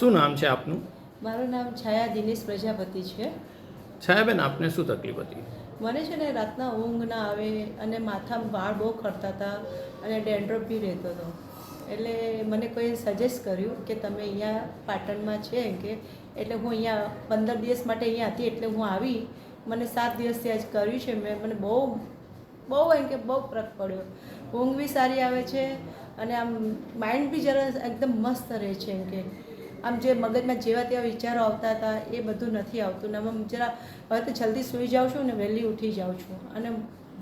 શું નામ છે આપનું? મારું નામ છાયા દિનેશ પ્રજાપતિ છે. છાયાબેન, આપને શું તકલીફ હતી? મને છે ને રાતના ઊંઘ ના આવે અને માથામાં વાળ બહુ ખરતા હતા અને ડેન્ડ્રફ બી રહેતો હતો. એટલે મને કોઈ સજેસ્ટ કર્યું કે તમે અહીંયા પાટણમાં છે કે એટલે હું અહીંયા 15 દિવસ માટે અહીંયા હતી એટલે હું આવી. મને 7 દિવસથી આજ કર્યું છે મેં. મને બહુ એમ કે બહુ ફરક પડ્યો. ઊંઘ બી સારી આવે છે અને આમ માઇન્ડ બી જરા એકદમ મસ્ત રહે છે. એમ કે આમ જે મગજમાં જેવા તેવા વિચારો આવતા હતા એ બધું નથી આવતું ને આમ જરા હવે તો જલ્દી સૂઈ જાઉં છું ને વહેલી ઉઠી જાઉં છું અને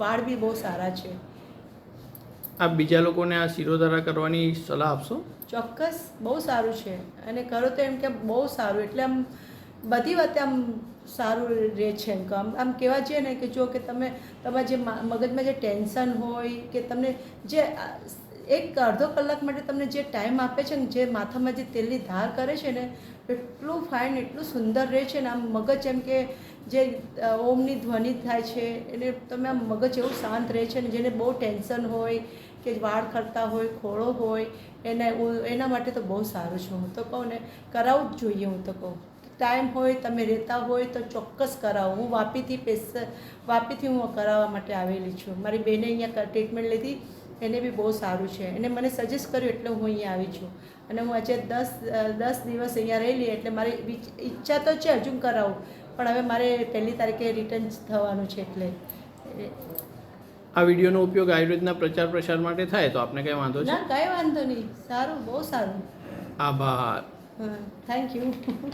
વાળ બી બહુ સારા છે. આપ બીજા લોકોને આ શિરોધારા કરવાની સલાહ આપશો? ચોક્કસ, બહુ સારું છે અને કરો તો એમ કે બહુ સારું. એટલે આમ બધી વાતે આમ સારું રહે છે. એમ કે આમ કહેવા જઈએ ને કે જો કે તમે તમારા જે મગજમાં જે ટેન્શન હોય કે તમને જે એક અડધો કલાક માટે તમને જે ટાઈમ આપે છે ને, જે માથામાં જે તેલની ધાર કરે છે ને, એટલું ફાઇન એટલું સુંદર રહે છે ને. આમ મગજ એમ કે જે ઓમની ધ્વનિ થાય છે એટલે તમે આમ મગજ એવું શાંત રહે છે ને. જેને બહુ ટેન્શન હોય કે વાળ ખરતા હોય, ખોળો હોય, એના માટે તો બહુ સારું છે. હું તો કહું ને કરાવવું જ જોઈએ. હું તો કહું ટાઈમ હોય તમે રહેતા હોય તો ચોક્કસ કરાવો. હું વાપીથી હું કરાવવા માટે આવેલી છું. મારી બેને અહીંયા ટ્રીટમેન્ટ લીધી, એને બી બહુ સારું છે. એને મને સજેસ્ટ કર્યું એટલે હું અહીંયા આવી છું અને હું આજે 10 દિવસ અહીંયા રહેલી. એટલે મારી ઈચ્છા તો છે હજુ કરાવું, પણ હવે મારે 1 તારીખે રિટર્ન થવાનું છે. એટલે આ વિડીયોનો ઉપયોગ આયુર્વેદના પ્રચાર પ્રસાર માટે થાય તો આપને કંઈ વાંધો છે? ના, કાંઈ વાંધો નહીં. સારું, બહુ સારું. આભાર. Thank you.